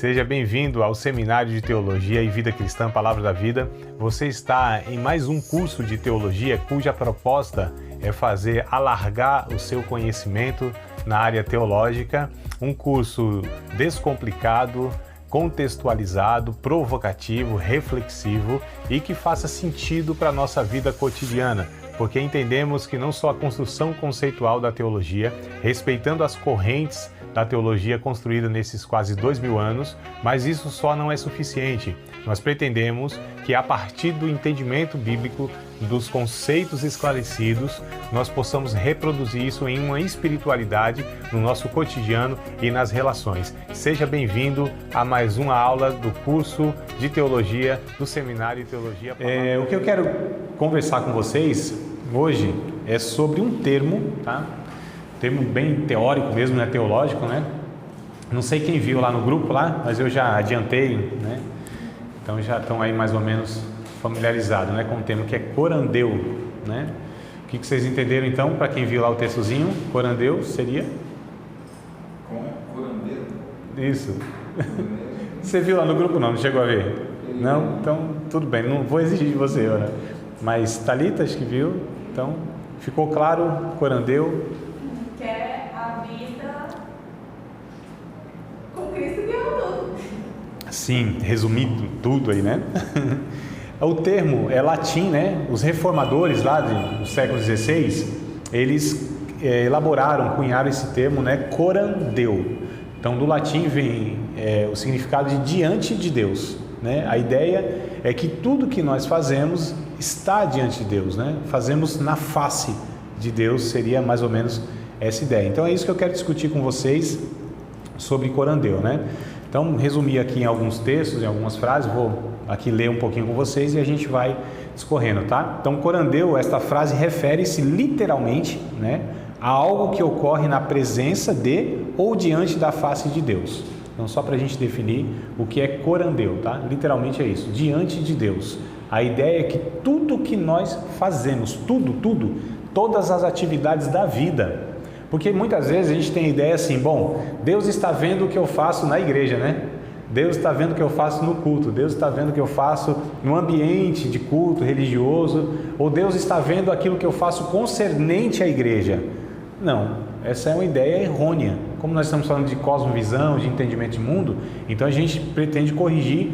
Seja bem-vindo ao Seminário de Teologia e Vida Cristã, Palavra da Vida. Você está em mais um curso de teologia cuja proposta é fazer alargar o seu conhecimento na área teológica. Um curso descomplicado, contextualizado, provocativo, reflexivo e que faça sentido para a nossa vida cotidiana. Porque entendemos que não só a construção conceitual da teologia, respeitando as correntes da teologia construída nesses quase 2000 anos, mas isso só não é suficiente. Nós pretendemos que a partir do entendimento bíblico, dos conceitos esclarecidos, nós possamos reproduzir isso em uma espiritualidade no nosso cotidiano e nas relações. Seja bem-vindo a mais uma aula do curso de teologia do Seminário de Teologia. O que eu quero conversar com vocês hoje é sobre um termo, tá? Termo bem teórico mesmo, né? Teológico, né? Não sei quem viu lá no grupo lá, mas eu já adiantei, né? Então já estão aí mais ou menos familiarizados, né, com o termo que é corandeu, né? O que vocês entenderam então, para quem viu lá o textozinho? Corandeu seria? Corandeu? Isso. Você viu lá no grupo não chegou a ver? Não? Então tudo bem, não vou exigir de você, né? Mas Thalita, acho que viu, então ficou claro, corandeu? Que é a vida com Cristo que é tudo. Sim, resumindo tudo aí, né? O termo é latim, né? Os reformadores lá do século XVI, eles elaboraram, cunharam esse termo, né? Corandeu. Então, do latim vem o significado de diante de Deus, né? A ideia é que tudo que nós fazemos está diante de Deus, né? Fazemos na face de Deus, seria mais ou menos essa ideia. Então, é isso que eu quero discutir com vocês sobre corandeu, né? Então, resumir aqui em alguns textos, em algumas frases, vou aqui ler um pouquinho com vocês e a gente vai discorrendo, tá? Então, corandeu, esta frase refere-se literalmente, né, a algo que ocorre na presença de ou diante da face de Deus. Então, só para a gente definir o que é corandeu, tá? Literalmente é isso, diante de Deus. A ideia é que tudo que nós fazemos, todas as atividades da vida. Porque muitas vezes a gente tem a ideia assim, bom, Deus está vendo o que eu faço na igreja, né? Deus está vendo o que eu faço no culto, Deus está vendo o que eu faço no ambiente de culto religioso, ou Deus está vendo aquilo que eu faço concernente à igreja. Não, essa é uma ideia errônea. Como nós estamos falando de cosmovisão, de entendimento de mundo, então a gente pretende corrigir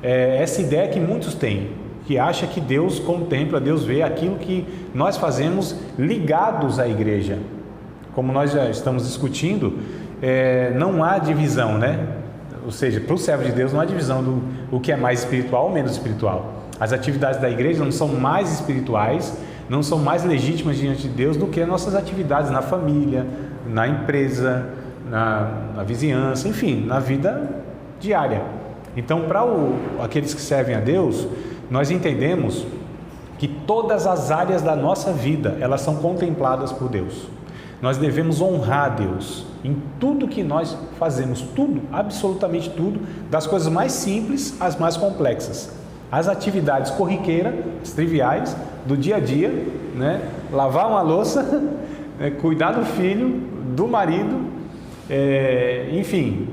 essa ideia que muitos têm, que acha que Deus contempla, Deus vê aquilo que nós fazemos ligados à igreja. Como nós já estamos discutindo, não há divisão, né? Ou seja, para o servo de Deus não há divisão do que é mais espiritual ou menos espiritual. As atividades da igreja não são mais espirituais, não são mais legítimas diante de Deus do que as nossas atividades na família, na empresa, na vizinhança, enfim, na vida diária. Então, para aqueles que servem a Deus, nós entendemos que todas as áreas da nossa vida, elas são contempladas por Deus. Nós devemos honrar a Deus em tudo que nós fazemos, tudo, absolutamente tudo, das coisas mais simples às mais complexas. As atividades corriqueiras, as triviais, do dia a dia, né? Lavar uma louça, cuidar do filho, do marido, enfim,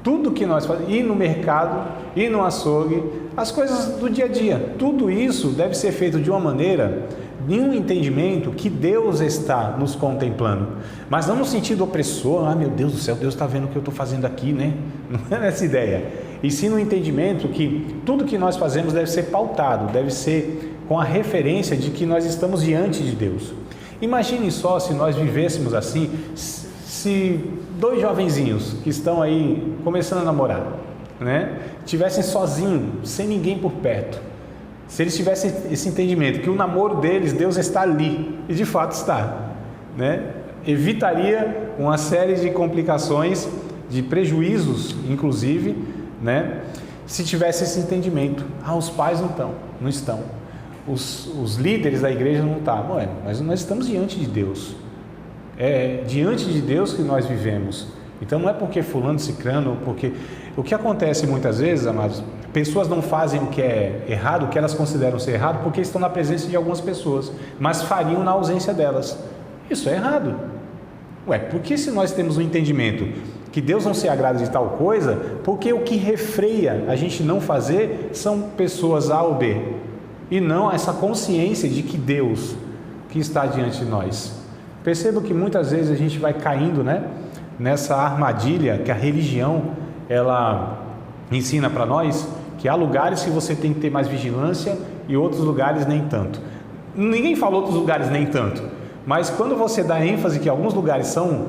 tudo que nós fazemos, ir no mercado, ir no açougue, as coisas do dia a dia, tudo isso deve ser feito de uma maneira, em um entendimento que Deus está nos contemplando, mas não no sentido opressor, meu Deus do céu, Deus está vendo o que eu estou fazendo aqui, né? Não é essa ideia, e sim no entendimento que tudo que nós fazemos deve ser pautado, deve ser com a referência de que nós estamos diante de Deus. Imagine só se nós vivêssemos assim, se dois jovenzinhos que estão aí começando a namorar, né, tivessem sozinhos, sem ninguém por perto. Se eles tivessem esse entendimento que o namoro deles, Deus está ali, e de fato está, né? Evitaria uma série de complicações, de prejuízos, inclusive, né? Se tivesse esse entendimento. Os pais não estão. Os líderes da igreja não estão. Mas nós estamos diante de Deus. É diante de Deus que nós vivemos. Então não é porque fulano, cicrano, porque... O que acontece muitas vezes, amados, pessoas não fazem o que é errado, o que elas consideram ser errado, porque estão na presença de algumas pessoas, mas fariam na ausência delas. Isso é errado. Porque se nós temos um entendimento que Deus não se agrada de tal coisa, porque o que refreia a gente não fazer são pessoas A ou B, e não essa consciência de que Deus que está diante de nós. Perceba que muitas vezes a gente vai caindo, né, nessa armadilha que a religião ela ensina para nós, que há lugares que você tem que ter mais vigilância e outros lugares nem tanto. Ninguém falou outros lugares nem tanto, mas quando você dá ênfase que alguns lugares são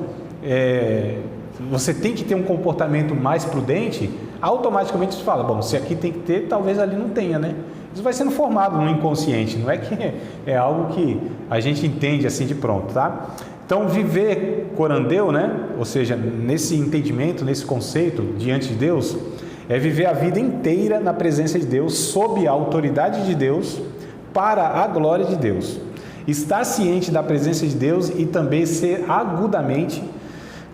você tem que ter um comportamento mais prudente, automaticamente você fala, bom, se aqui tem que ter, talvez ali não tenha, né? Isso vai sendo formado no inconsciente, não é que é algo que a gente entende assim de pronto, tá? Então, viver corandeu, né? Ou seja, nesse entendimento, nesse conceito, diante de Deus, é viver a vida inteira na presença de Deus, sob a autoridade de Deus, para a glória de Deus. Estar ciente da presença de Deus e também ser agudamente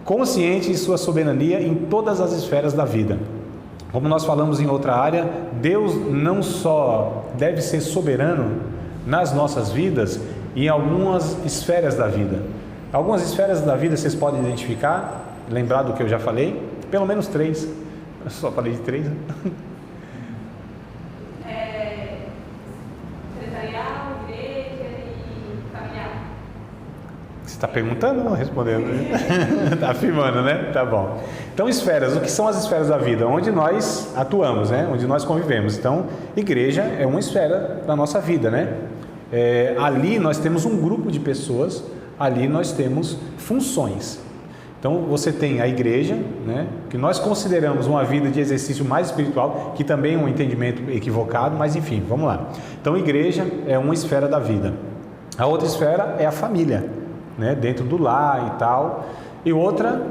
consciente de sua soberania em todas as esferas da vida. Como nós falamos em outra área, Deus não só deve ser soberano nas nossas vidas, em algumas esferas da vida. Algumas esferas da vida vocês podem identificar, lembrar do que eu já falei, pelo menos 3. Eu só falei de 3, né? Secretarial, igreja e familiar. Você está perguntando ou respondendo? Está afirmando, né? Tá bom. Então, esferas. O que são as esferas da vida? Onde nós atuamos, né? Onde nós convivemos. Então, igreja é uma esfera da nossa vida, né? Ali nós temos um grupo de pessoas, ali nós temos funções. Então, você tem a igreja, né? Que nós consideramos uma vida de exercício mais espiritual, que também é um entendimento equivocado, mas enfim, vamos lá. Então, igreja é uma esfera da vida. A outra esfera é a família, né, dentro do lar e tal, e outra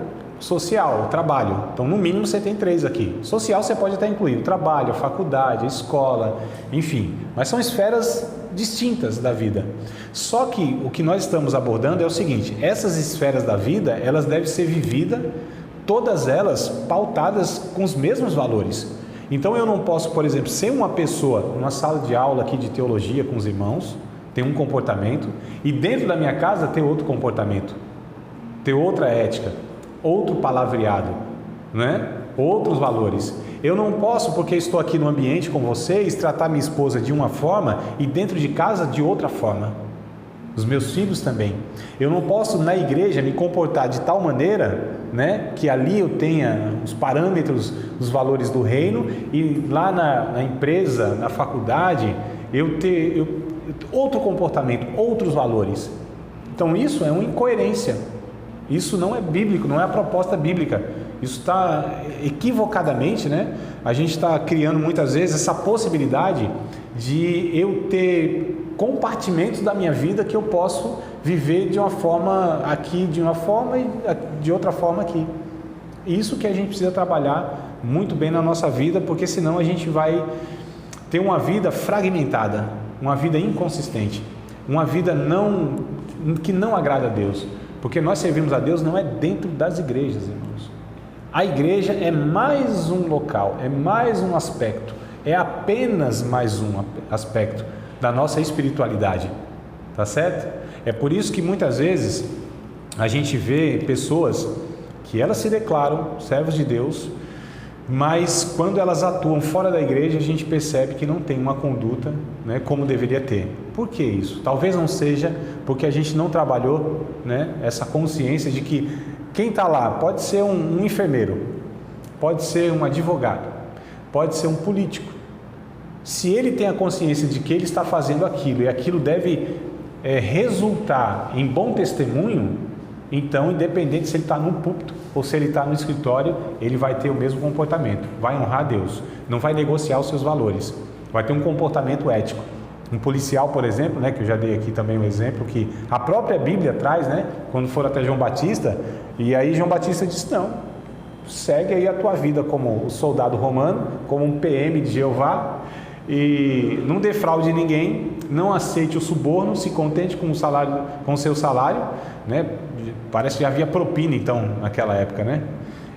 social, trabalho. Então, no mínimo você tem 3 aqui. Social você pode até incluir o trabalho, a faculdade, a escola, enfim, mas são esferas distintas da vida. Só que o que nós estamos abordando é o seguinte: essas esferas da vida, elas devem ser vividas, todas elas pautadas com os mesmos valores. Então, eu não posso, por exemplo, ser uma pessoa numa sala de aula aqui de teologia com os irmãos, ter um comportamento, e dentro da minha casa ter outro comportamento, ter outra ética, outro palavreado, né? Outros valores. Eu não posso, porque estou aqui no ambiente com vocês, tratar minha esposa de uma forma e dentro de casa de outra forma. Os meus filhos também. Eu não posso na igreja me comportar de tal maneira, né, que ali eu tenha os parâmetros, os valores do reino, e lá na empresa, na faculdade, eu ter outro comportamento, outros valores. Então isso é uma incoerência. Isso não é bíblico, não é a proposta bíblica. Isso está equivocadamente, né? A gente está criando muitas vezes essa possibilidade de eu ter compartimentos da minha vida que eu posso viver de uma forma aqui, de uma forma e de outra forma aqui. Isso que a gente precisa trabalhar muito bem na nossa vida, porque senão a gente vai ter uma vida fragmentada, uma vida inconsistente, uma vida que não agrada a Deus, porque nós servimos a Deus não é dentro das igrejas, irmãos. A igreja é mais um local, é mais um aspecto, é apenas mais um aspecto da nossa espiritualidade, tá certo? É por isso que muitas vezes a gente vê pessoas que elas se declaram servos de Deus, mas quando elas atuam fora da igreja, a gente percebe que não tem uma conduta, né, como deveria ter. Por que isso? Talvez não seja porque a gente não trabalhou, né, essa consciência de que quem está lá pode ser um enfermeiro, pode ser um advogado, pode ser um político. Se ele tem a consciência de que ele está fazendo aquilo e aquilo deve resultar em bom testemunho, então, independente se ele está no púlpito ou se ele está no escritório, ele vai ter o mesmo comportamento, vai honrar a Deus, não vai negociar os seus valores, vai ter um comportamento ético. Um policial, por exemplo, né, que eu já dei aqui também um exemplo, que a própria Bíblia traz, né, quando for até João Batista, e aí João Batista disse: não, segue aí a tua vida como o soldado romano, como um PM de Jeová, e não defraude ninguém, não aceite o suborno, se contente com o seu salário, né? Parece que já havia propina então naquela época, né?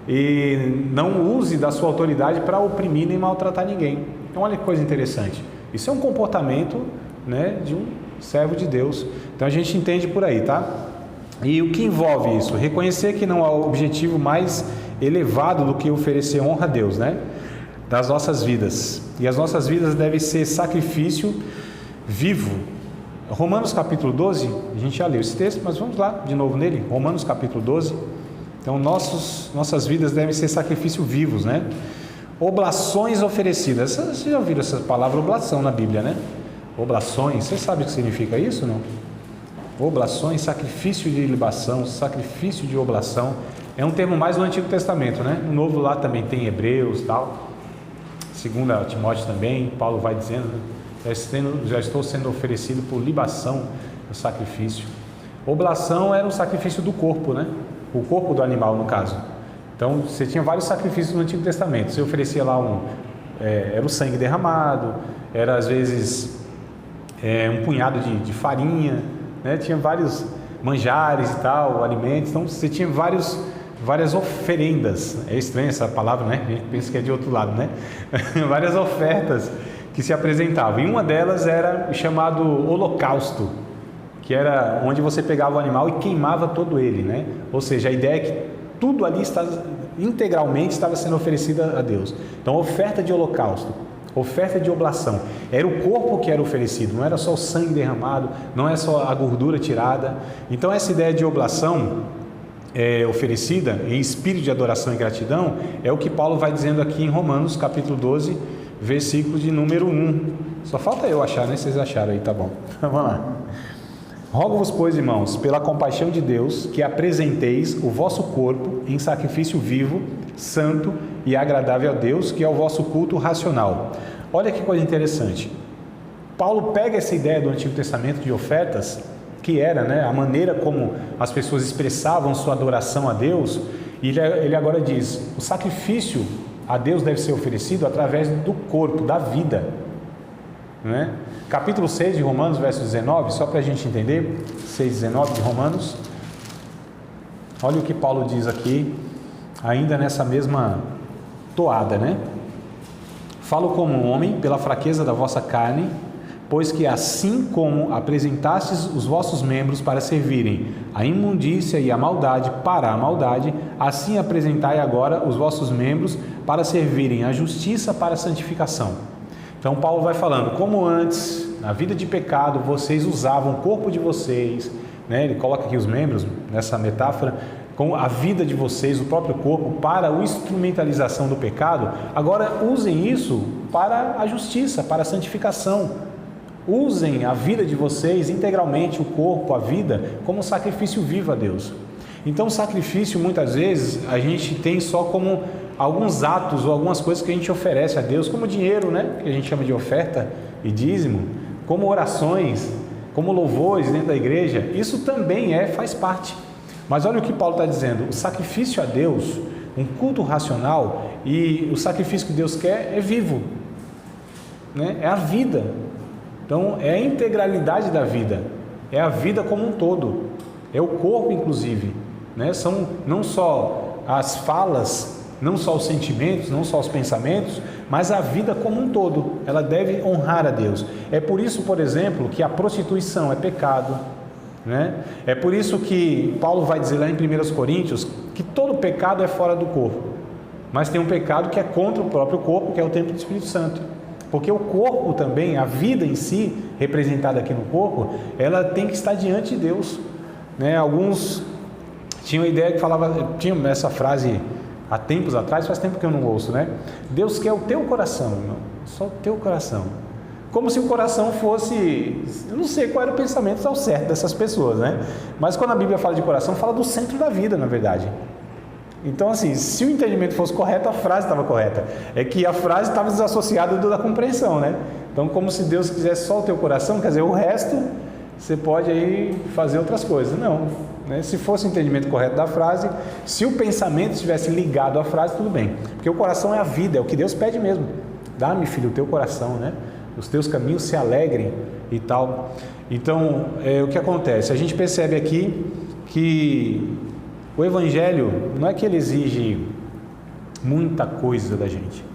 E não use da sua autoridade para oprimir nem maltratar ninguém. Então olha que coisa interessante. Isso é um comportamento, né, de um servo de Deus. Então a gente entende por aí, tá? E o que envolve isso? Reconhecer que não há objetivo mais elevado do que oferecer honra a Deus, né? Das nossas vidas. E as nossas vidas devem ser sacrifício vivo. Romanos capítulo 12, a gente já leu esse texto, mas vamos lá de novo nele. Romanos capítulo 12. Então, nossas vidas devem ser sacrifício vivos, né? Oblações oferecidas. Vocês já ouviram essa palavra oblação na Bíblia, né? Oblações, você sabe o que significa isso, não? Oblações, sacrifício de libação, sacrifício de oblação. É um termo mais no Antigo Testamento, né? No Novo lá também tem Hebreus e tal. 2 Timóteo também, Paulo vai dizendo, né? Já estou sendo oferecido por libação, o sacrifício. Oblação era o sacrifício do corpo, né? O corpo do animal, no caso. Então, você tinha vários sacrifícios no Antigo Testamento. Você oferecia lá era o sangue derramado, era às vezes um punhado de farinha, né? Tinha vários manjares e tal, alimentos. Então, você tinha várias oferendas. É estranha essa palavra, né? A gente pensa que é de outro lado, né? Várias ofertas que se apresentavam. E uma delas era o chamado holocausto, que era onde você pegava o animal e queimava todo ele, né? Ou seja, a ideia é que tudo ali integralmente estava sendo oferecido a Deus. Então, oferta de holocausto, oferta de oblação. Era o corpo que era oferecido, não era só o sangue derramado, não é só a gordura tirada. Então, essa ideia de oblação oferecida em espírito de adoração e gratidão é o que Paulo vai dizendo aqui em Romanos, capítulo 12, versículo de número 1. Só falta eu achar, né? Vocês acharam aí, tá bom. Vamos lá. Rogo-vos, pois, irmãos, pela compaixão de Deus, que apresenteis o vosso corpo em sacrifício vivo, santo e agradável a Deus, que é o vosso culto racional. Olha que coisa interessante. Paulo pega essa ideia do Antigo Testamento de ofertas, que era, né, a maneira como as pessoas expressavam sua adoração a Deus, e ele agora diz, o sacrifício a Deus deve ser oferecido através do corpo, da vida, né? Capítulo 6 de Romanos, verso 19, só para a gente entender, 6:19 de Romanos, olha o que Paulo diz aqui, ainda nessa mesma toada, né? Falo como um homem, pela fraqueza da vossa carne, pois que assim como apresentastes os vossos membros para servirem a imundícia e a maldade para a maldade, assim apresentai agora os vossos membros para servirem a justiça para a santificação. Então Paulo vai falando, como antes, na vida de pecado, vocês usavam o corpo de vocês, né? Ele coloca aqui os membros nessa metáfora, com a vida de vocês, o próprio corpo, para a instrumentalização do pecado. Agora usem isso para a justiça, para a santificação. Usem a vida de vocês integralmente, o corpo, a vida, como um sacrifício vivo a Deus. Então o sacrifício, muitas vezes, a gente tem só como alguns atos ou algumas coisas que a gente oferece a Deus, como dinheiro, né? Que a gente chama de oferta e dízimo, como orações, como louvores dentro da igreja. Isso também faz parte. Mas olha o que Paulo está dizendo, o sacrifício a Deus, um culto racional, e o sacrifício que Deus quer é vivo, né? É a vida. Então é a integralidade da vida, é a vida como um todo, é o corpo inclusive, né? São não só as falas, não só os sentimentos, não só os pensamentos, mas a vida como um todo, ela deve honrar a Deus. É por isso, por exemplo, que a prostituição é pecado, né? É por isso que Paulo vai dizer lá em 1 Coríntios que todo pecado é fora do corpo, mas tem um pecado que é contra o próprio corpo, que é o templo do Espírito Santo. Porque o corpo também, a vida em si, representada aqui no corpo, ela tem que estar diante de Deus, né? Alguns tinham a ideia que tinham essa frase há tempos atrás, faz tempo que eu não ouço, né? Deus quer o teu coração, irmão, só o teu coração. Como se o coração fosse, eu não sei qual era o pensamento ao certo dessas pessoas, né? Mas quando a Bíblia fala de coração, fala do centro da vida, na verdade. Então, assim, se o entendimento fosse correto, a frase estava correta. É que a frase estava desassociada da compreensão, né? Então, como se Deus quisesse só o teu coração, quer dizer, o resto você pode aí fazer outras coisas. Não, né? Se fosse o entendimento correto da frase, se o pensamento estivesse ligado à frase, tudo bem. Porque o coração é a vida, é o que Deus pede mesmo. Dá-me, filho, o teu coração, né? Os teus caminhos se alegrem e tal. Então, o que acontece? A gente percebe aqui que o Evangelho não é que ele exige muita coisa da gente.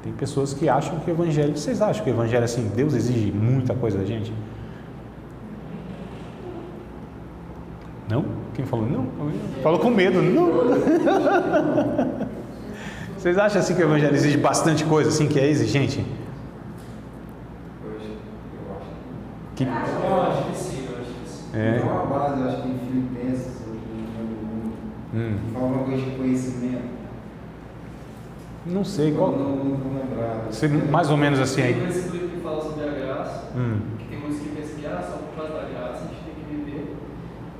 Tem pessoas que acham que o Evangelho... Vocês acham que o Evangelho, assim, Deus exige muita coisa da gente? Não? Quem falou não? Falou com medo. Não. Vocês acham assim que o evangelho exige bastante coisa, assim, que é exigente? Eu acho que sim. É. Tem uma base, eu acho que em Filipenses, fala uma coisa de conhecimento. Não sei qual. Não lembrar. Você, mais ou menos assim Tem aí. um versículo que fala sobre a graça, que tem muitos que pensam que só por causa da graça a gente tem que viver,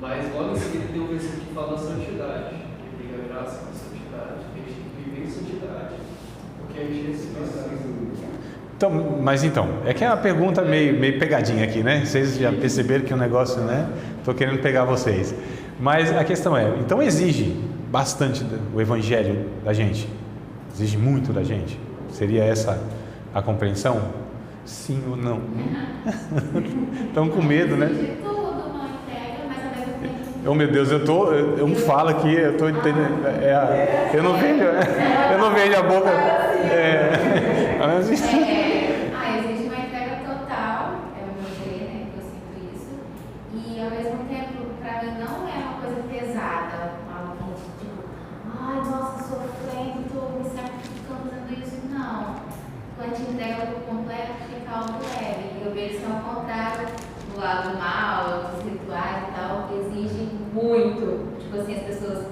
mas logo em seguida tem um versículo que fala da santidade, que liga a graça com a santidade, que a gente tem que viver em santidade, porque a gente recebeu essa graça. Então, é que é uma pergunta meio pegadinha aqui, né? Vocês já perceberam que o negócio, né? Estou querendo pegar vocês. Mas a questão é, então exige bastante o evangelho da gente? Exige muito da gente? Seria essa a compreensão? Sim ou não? Estão com medo, né? De tudo, não entrega, mas ao mesmo tempo. Oh meu Deus, eu não falo aqui, eu estou entendendo. Eu não vejo a boca. Existe uma entrega total, é o meu ver, né? Que eu sinto isso. E ao mesmo tempo, para mim, não é uma coisa pesada. Algo tipo, ai, nossa, sofrendo, estou me sacrificando fazendo isso. Não. Quando a gente entrega por completo, fica algo leve. E eu vejo isso ao contrário, do lado mal, dos rituais e tal, que exigem muito. Tipo assim, as pessoas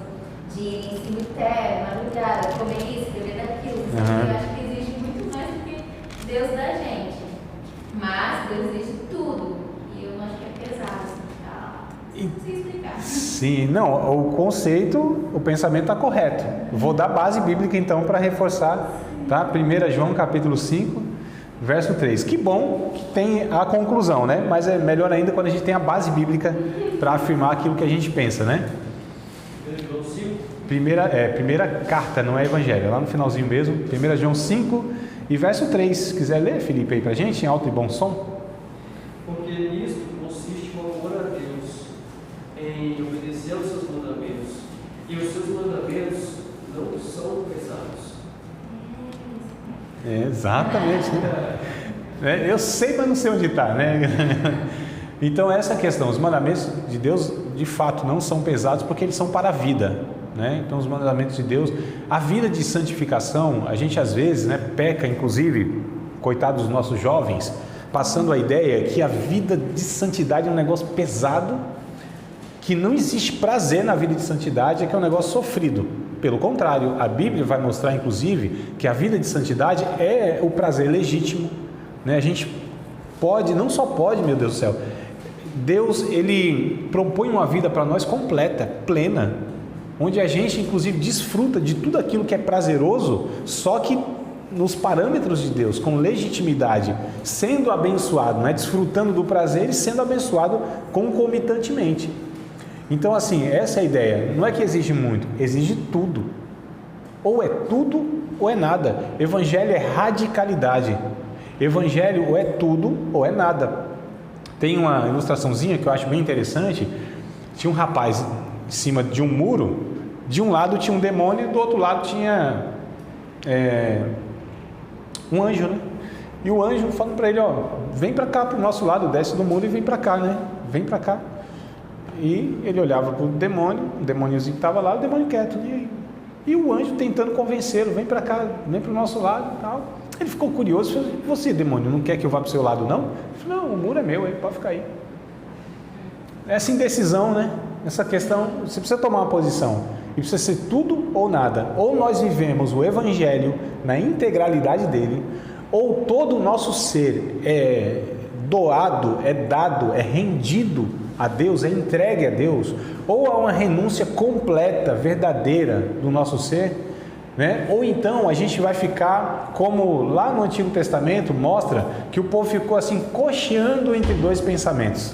de irem em cemitério, madrugada, comer isso, beber daquilo. Eu acho que exige muito mais do que Deus da gente. Mas Deus exige tudo. E eu não acho que é pesado, assim, tá? Sem explicar. Sim, não, o conceito, o pensamento está correto. Vou dar base bíblica então para reforçar, tá? 1 João capítulo 5, verso 3. Que bom que tem a conclusão, né? Mas é melhor ainda quando a gente tem a base bíblica para afirmar aquilo que a gente pensa, né? Primeira carta, não é evangelho, é lá no finalzinho mesmo, 1 João 5 e verso 3. Se quiser ler, Felipe, aí pra gente, em alto e bom som. Porque nisto consiste o amor a Deus, em obedecer aos seus mandamentos, e os seus mandamentos não são pesados. Exatamente, né? Eu sei, mas não sei onde está, né? Então essa questão, os mandamentos de Deus de fato não são pesados porque eles são para a vida, né? Então os mandamentos de Deus, a vida de santificação, a gente às vezes, né, peca, inclusive, coitados dos nossos jovens, passando a ideia que a vida de santidade é um negócio pesado, que não existe prazer na vida de santidade, é que é um negócio sofrido. Pelo contrário, a Bíblia vai mostrar, inclusive, que a vida de santidade é o prazer legítimo, né? A gente pode, não só pode, meu Deus do céu, Deus, Ele propõe uma vida para nós completa, plena, onde a gente, inclusive, desfruta de tudo aquilo que é prazeroso, só que nos parâmetros de Deus, com legitimidade, sendo abençoado, né? Desfrutando do prazer e sendo abençoado concomitantemente. Então, assim, essa é a ideia. Não é que exige muito, exige tudo. Ou é tudo ou é nada. Evangelho é radicalidade. Evangelho ou é tudo ou é nada. Tem uma ilustraçãozinha que eu acho bem interessante. Tinha um rapaz em cima de um muro. De um lado tinha um demônio e do outro lado tinha um anjo, né? E o anjo falando para ele, ó, vem para cá, para o nosso lado, desce do muro e vem para cá, né? Vem para cá. E ele olhava para o demôniozinho que estava lá, o demônio quieto. E o anjo tentando convencê-lo, vem para cá, vem para o nosso lado e tal. Ele ficou curioso, falou, você, demônio, não quer que eu vá para o seu lado, não? Ele falou, não, o muro é meu, aí pode ficar aí. Essa indecisão, né? Essa questão, você precisa tomar uma posição. E precisa ser tudo ou nada. Ou nós vivemos o Evangelho na integralidade dele, ou todo o nosso ser é doado, é dado, é rendido a Deus, é entregue a Deus, ou há uma renúncia completa, verdadeira do nosso ser, né? Ou então a gente vai ficar como lá no Antigo Testamento mostra que o povo ficou assim cocheando entre dois pensamentos,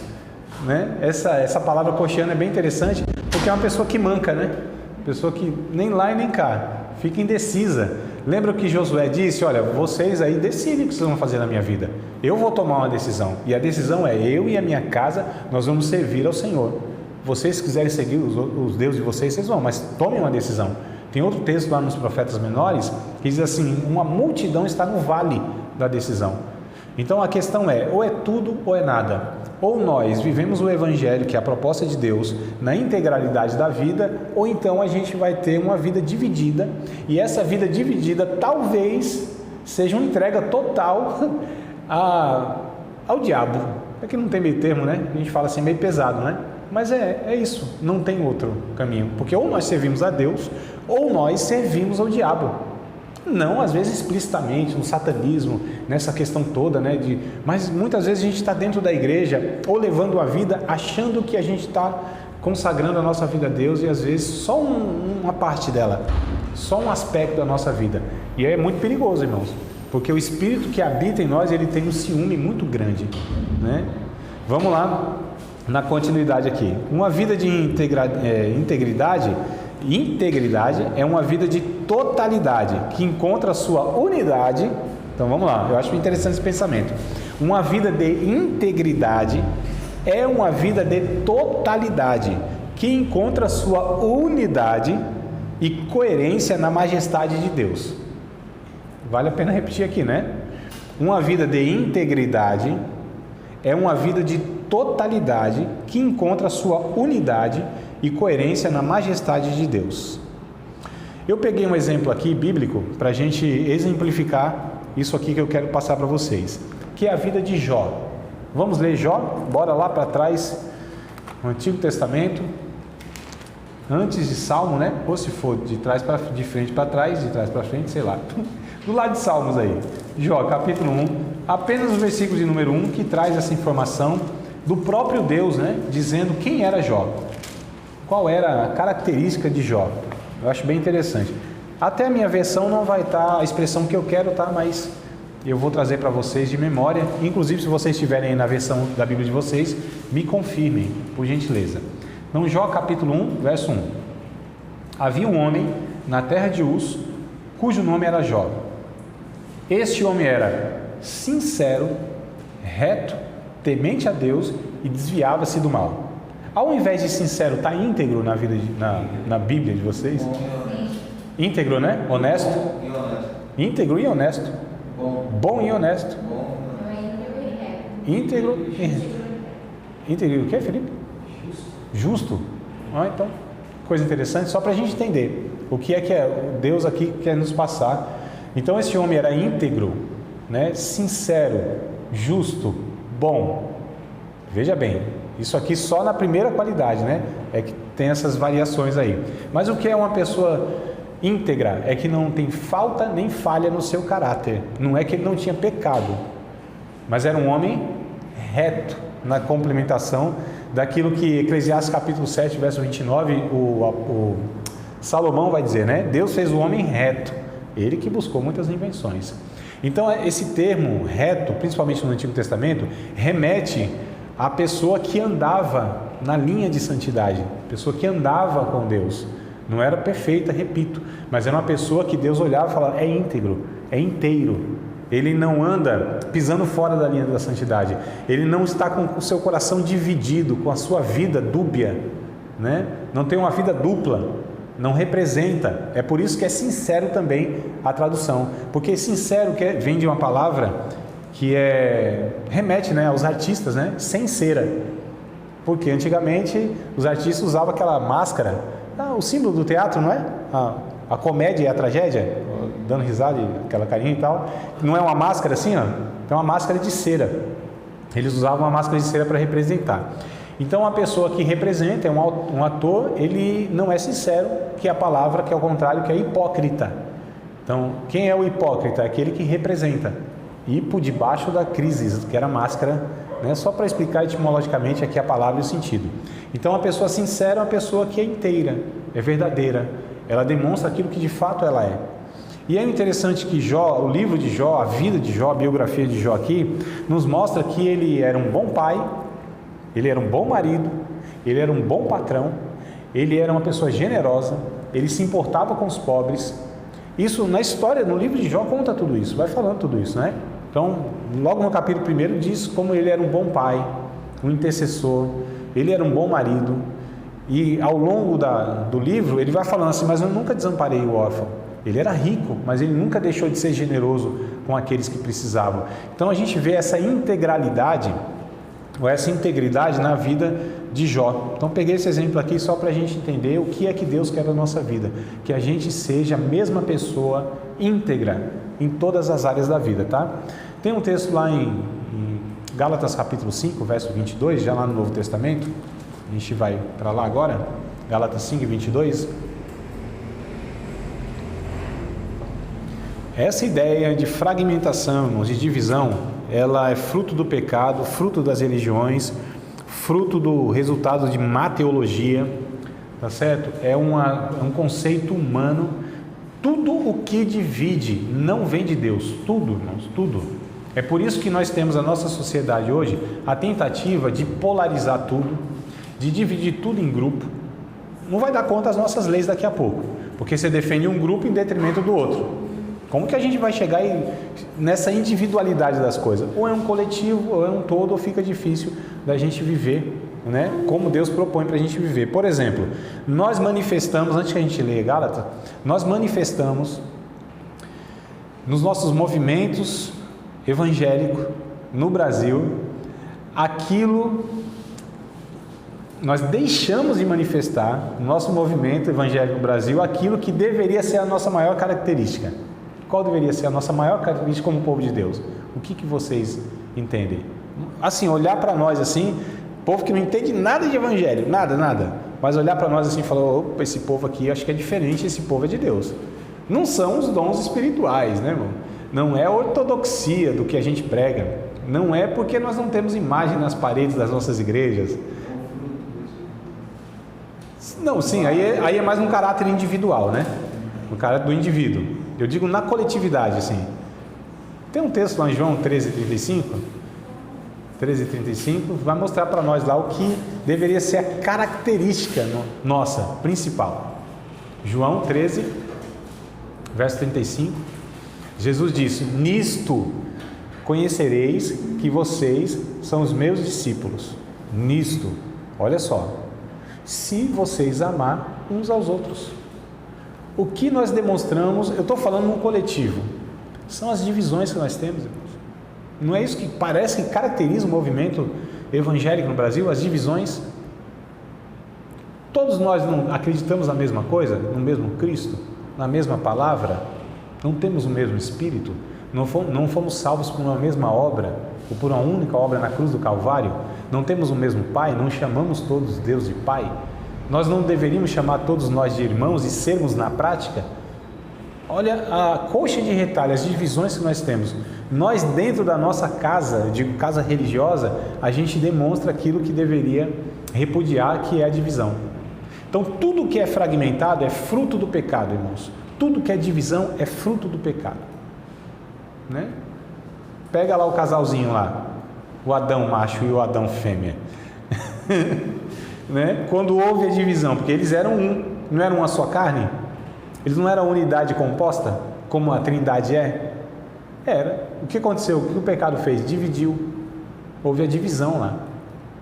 né? Essa palavra cocheando é bem interessante porque é uma pessoa que manca, né? Pessoa que nem lá e nem cá, fica indecisa. Lembra o que Josué disse? Olha, vocês aí decidem o que vocês vão fazer na minha vida. Eu vou tomar uma decisão. E a decisão é eu e a minha casa, nós vamos servir ao Senhor. Vocês quiserem seguir os deuses de vocês, vocês vão, mas tomem uma decisão. Tem outro texto lá nos Profetas Menores que diz assim, uma multidão está no vale da decisão. Então a questão é, ou é tudo ou é nada. ou nós vivemos o Evangelho, que é a proposta de Deus, na integralidade da vida, ou então a gente vai ter uma vida dividida, e essa vida dividida talvez seja uma entrega total ao diabo. É que não tem meio termo, né? A gente fala assim, meio pesado, né? Mas é isso, não tem outro caminho, porque ou nós servimos a Deus, ou nós servimos ao diabo. Não, às vezes explicitamente, no satanismo, nessa questão toda, né? Mas muitas vezes a gente está dentro da igreja, ou levando a vida, achando que a gente está consagrando a nossa vida a Deus, e às vezes só uma parte dela, só um aspecto da nossa vida. E é muito perigoso, irmãos, porque o Espírito que habita em nós, ele tem um ciúme muito grande, né? Vamos lá, na continuidade aqui. Uma vida de integridade é uma vida de totalidade, que encontra a sua unidade. Então vamos lá, eu acho interessante esse pensamento. Uma vida de integridade é uma vida de totalidade, que encontra a sua unidade e coerência na majestade de Deus. Vale a pena repetir aqui, né? Uma vida de integridade é uma vida de totalidade que encontra a sua unidade e coerência na majestade de Deus. Eu peguei um exemplo aqui bíblico para a gente exemplificar isso aqui que eu quero passar para vocês, que é a vida de Jó. Vamos ler Jó? Bora lá para trás, no Antigo Testamento, antes de Salmo, né? Ou se for de frente para trás, de trás para frente, sei lá. Do lado de Salmos aí. Jó, capítulo 1, apenas o versículo de número 1 que traz essa informação do próprio Deus, né? Dizendo quem era Jó. Qual era a característica de Jó? Eu acho bem interessante. Até a minha versão não vai estar a expressão que eu quero, tá? Mas eu vou trazer para vocês de memória. Inclusive, se vocês estiverem na versão da Bíblia de vocês, me confirmem, por gentileza. Então, Jó capítulo 1, verso 1. Havia um homem na terra de Uz, cujo nome era Jó. Este homem era sincero, reto, temente a Deus e desviava-se do mal. Ao invés de sincero, está íntegro na vida na Bíblia de vocês? Íntegro, né? Honesto? Íntegro e honesto. Bom e honesto. Íntegro e reto. Íntegro o que, Felipe? Justo. Então, coisa interessante, só para a gente entender o que é Deus aqui quer nos passar. Então, esse homem era íntegro, né? Sincero, justo, bom. Veja bem, isso aqui só na primeira qualidade, né? É que tem essas variações aí. Mas o que é uma pessoa íntegra? É que não tem falta nem falha no seu caráter. Não é que ele não tinha pecado, mas era um homem reto na complementação daquilo que Eclesiastes capítulo 7, verso 29, o Salomão vai dizer, né? Deus fez o homem reto, ele que buscou muitas invenções. Então, esse termo reto, principalmente no Antigo Testamento, remete à pessoa que andava na linha de santidade, pessoa que andava com Deus. Não era perfeita, repito, mas era uma pessoa que Deus olhava e falava, é íntegro, é inteiro. Ele não anda pisando fora da linha da santidade. Ele não está com o seu coração dividido, com a sua vida dúbia, né? Não tem uma vida dupla, não representa. É por isso que é sincero também a tradução, porque sincero vem de uma palavra que remete, né, aos artistas, né? Sem cera. Porque antigamente os artistas usavam aquela máscara, o símbolo do teatro, não é? A comédia e a tragédia, dando risada, aquela carinha e tal, não é uma máscara assim, ó? É uma máscara de cera. Eles usavam uma máscara de cera para representar. Então, a pessoa que representa, um ator, ele não é sincero, que é a palavra que é o contrário, que é hipócrita. Então, quem é o hipócrita? É aquele que representa. E por debaixo da crise, que era a máscara, né? Só para explicar etimologicamente aqui a palavra e o sentido. Então, a pessoa sincera é uma pessoa que é inteira, é verdadeira. Ela demonstra aquilo que de fato ela é. E é interessante que Jó, o livro de Jó, a vida de Jó, a biografia de Jó aqui, nos mostra que ele era um bom pai, ele era um bom marido, ele era um bom patrão, ele era uma pessoa generosa, ele se importava com os pobres. Isso na história, no livro de Jó conta tudo isso, vai falando tudo isso, né? Então, logo no capítulo 1 diz como ele era um bom pai, um intercessor, ele era um bom marido. E ao longo do livro ele vai falando assim, mas eu nunca desamparei o órfão. Ele era rico, mas ele nunca deixou de ser generoso com aqueles que precisavam. Então a gente vê essa integralidade ou essa integridade na vida de Jó. Então peguei esse exemplo aqui só para a gente entender o que é que Deus quer da nossa vida, que a gente seja a mesma pessoa íntegra em todas as áreas da vida, tá? Tem um texto lá em Gálatas capítulo 5, verso 22, já lá no Novo Testamento, a gente vai para lá agora, Gálatas 5, 22. Essa ideia de fragmentação, de divisão, ela é fruto do pecado, fruto das religiões, fruto do resultado de má teologia, tá certo? É um conceito humano. Tudo o que divide não vem de Deus, tudo, irmãos, tudo. É por isso que nós temos na nossa sociedade hoje a tentativa de polarizar tudo, de dividir tudo em grupo. Não vai dar conta das nossas leis daqui a pouco, porque você defende um grupo em detrimento do outro. Como que a gente vai chegar nessa individualidade das coisas? Ou é um coletivo, ou é um todo, ou fica difícil da gente viver, né? Como Deus propõe para a gente viver. Por exemplo, nós manifestamos, antes que a gente leia Gálatas, nós manifestamos nos nossos movimentos evangélicos no Brasil aquilo, nós deixamos de manifestar no nosso movimento evangélico no Brasil aquilo que deveria ser a nossa maior característica. Qual deveria ser a nossa maior característica como povo de Deus? O que vocês entendem? Assim, olhar para nós assim, povo que não entende nada de evangelho, nada, mas olhar para nós assim e falar, opa, esse povo aqui, acho que é diferente, esse povo é de Deus. Não são os dons espirituais, né, irmão? Não é a ortodoxia do que a gente prega, não é porque nós não temos imagem nas paredes das nossas igrejas. Não, sim, aí é mais um caráter individual, né? No caráter do indivíduo. Eu digo na coletividade, assim. Tem um texto lá em João 13:35, vai mostrar para nós lá o que deveria ser a característica nossa, principal. João 13, verso 35, Jesus disse: nisto conhecereis que vocês são os meus discípulos. Nisto, olha só, se vocês amar uns aos outros. O que nós demonstramos, eu estou falando no coletivo, são as divisões que nós temos, irmãos. Não é isso que parece que caracteriza o movimento evangélico no Brasil, as divisões? Todos nós não acreditamos na mesma coisa, no mesmo Cristo, na mesma palavra, não temos o mesmo Espírito, não fomos salvos por uma mesma obra, ou por uma única obra na cruz do Calvário, não temos o mesmo Pai, não chamamos todos Deus de Pai. Nós não deveríamos chamar todos nós de irmãos e sermos na prática? Olha a coxa de retalho, as divisões que nós temos. Nós dentro da nossa casa, digo casa religiosa, a gente demonstra aquilo que deveria repudiar, que é a divisão. Então tudo que é fragmentado é fruto do pecado, irmãos. Tudo que é divisão é fruto do pecado, né? Pega lá o casalzinho lá, o Adão macho e o Adão fêmea. Né? Quando houve a divisão, porque eles eram um, não eram uma só carne, eles não eram unidade composta, como a Trindade é? Era. O que aconteceu? O que o pecado fez? Dividiu. Houve a divisão lá,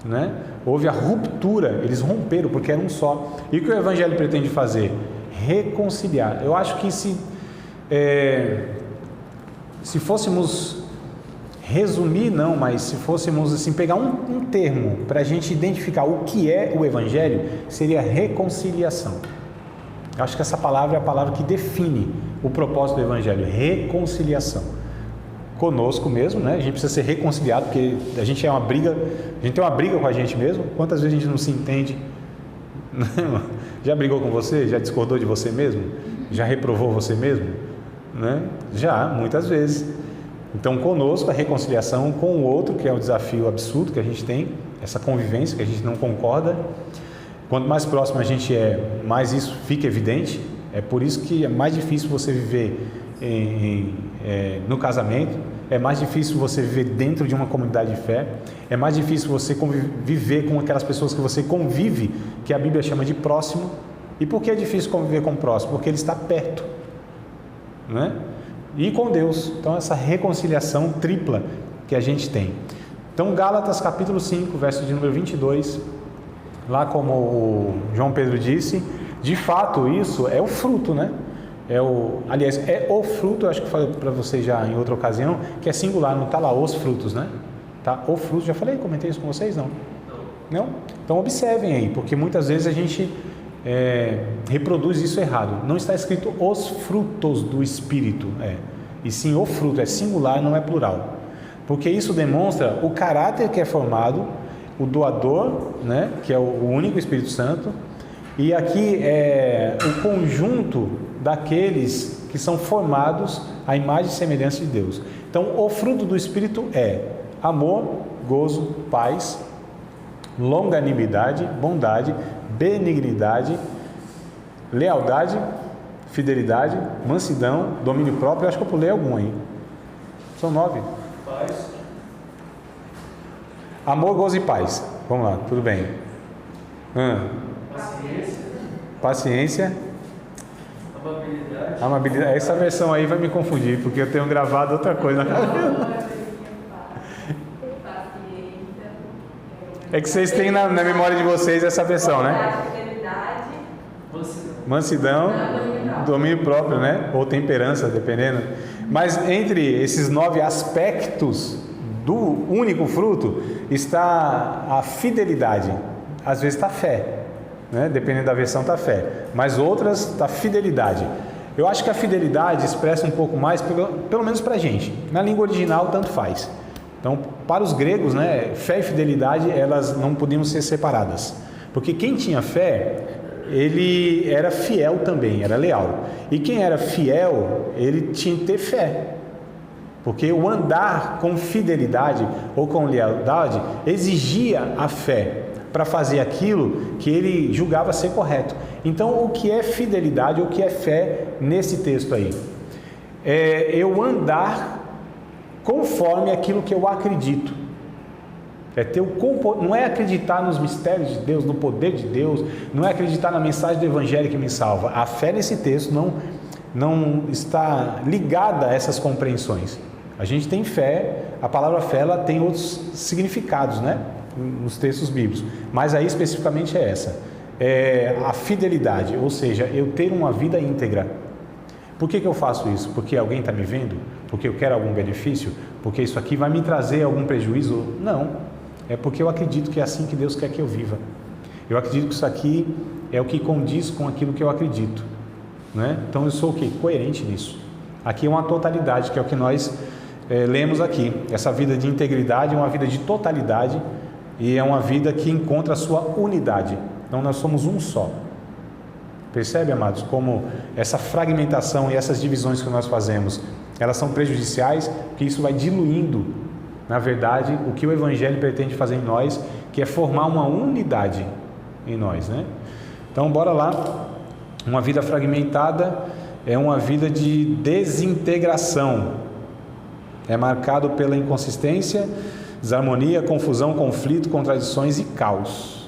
né? Houve a ruptura, eles romperam porque eram um só. E o que o Evangelho pretende fazer? Reconciliar. Eu acho que se fôssemos resumir, não, mas se fôssemos assim, pegar um termo para a gente identificar o que é o Evangelho, seria reconciliação. Eu acho que essa palavra é a palavra que define o propósito do Evangelho, reconciliação. Conosco mesmo, né? A gente precisa ser reconciliado, porque a gente tem uma briga com a gente mesmo. Quantas vezes a gente não se entende? Já brigou com você? Já discordou de você mesmo? Já reprovou você mesmo? Né? Já, muitas vezes. Então, conosco, a reconciliação com o outro, que é um desafio absurdo que a gente tem, essa convivência que a gente não concorda. Quanto mais próximo a gente é, mais isso fica evidente. É por isso que é mais difícil você viver no casamento, é mais difícil você viver dentro de uma comunidade de fé, é mais difícil você viver com aquelas pessoas que você convive, que a Bíblia chama de próximo. E por que é difícil conviver com o próximo? Porque ele está perto, né? E com Deus. Então essa reconciliação tripla que a gente tem. Então Gálatas capítulo 5, verso de número 22, lá como o João Pedro disse, de fato isso é o fruto, né? Aliás, é o fruto, eu acho que eu falei para vocês já em outra ocasião, que é singular, não está lá os frutos, né? tá? O fruto, já falei, comentei isso com vocês? Não? Não. Não? Então observem aí, porque muitas vezes a gente reproduz isso errado. Não está escrito os frutos do Espírito, e sim o fruto, é singular, não é plural. Porque isso demonstra o caráter que é formado, o doador, né, que é o único Espírito Santo, e aqui é o conjunto daqueles que são formados à imagem e semelhança de Deus. Então, o fruto do Espírito é amor, gozo, paz, longanimidade, bondade, benignidade, lealdade, fidelidade, mansidão, domínio próprio. Eu acho que eu pulei algum aí. São 9. Paz. Amor, gozo e paz. Vamos lá, tudo bem. Paciência. Paciência. Amabilidade. Amabilidade. Essa versão aí vai me confundir, porque eu tenho gravado outra coisa na cabeça. É que vocês têm na memória de vocês essa versão, né? Mansidão, domínio próprio, né? Ou temperança, dependendo. Mas entre esses 9 aspectos do único fruto está a fidelidade. Às vezes está fé, né? Dependendo da versão está fé. Mas outras está fidelidade. Eu acho que a fidelidade expressa um pouco mais, pelo menos para a gente. Na língua original, tanto faz. Então, para os gregos, né, fé e fidelidade, elas não podiam ser separadas. Porque quem tinha fé, ele era fiel também, era leal. E quem era fiel, ele tinha que ter fé. Porque o andar com fidelidade ou com lealdade exigia a fé para fazer aquilo que ele julgava ser correto. Então, o que é fidelidade, o que é fé nesse texto aí? É eu andar conforme aquilo que eu acredito. Não é acreditar nos mistérios de Deus, no poder de Deus, não é acreditar na mensagem do Evangelho que me salva. A fé nesse texto não está ligada a essas compreensões. A gente tem fé, a palavra fé ela tem outros significados, né, nos textos bíblicos, mas aí especificamente é essa. É a fidelidade, ou seja, eu ter uma vida íntegra. Por que eu faço isso? Porque alguém está me vendo? Porque eu quero algum benefício? Porque isso aqui vai me trazer algum prejuízo? Não, é porque eu acredito que é assim que Deus quer que eu viva. Eu acredito que isso aqui é o que condiz com aquilo que eu acredito, né? Então eu sou o quê? Coerente nisso. Aqui é uma totalidade, que é o que nós lemos aqui. Essa vida de integridade é uma vida de totalidade e é uma vida que encontra a sua unidade. Então nós somos um só. Percebe, amados, como essa fragmentação e essas divisões que nós fazemos, elas são prejudiciais, porque isso vai diluindo, na verdade, o que o Evangelho pretende fazer em nós, que é formar uma unidade em nós, né? Então, bora lá. Uma vida fragmentada é uma vida de desintegração. É marcado pela inconsistência, desarmonia, confusão, conflito, contradições e caos.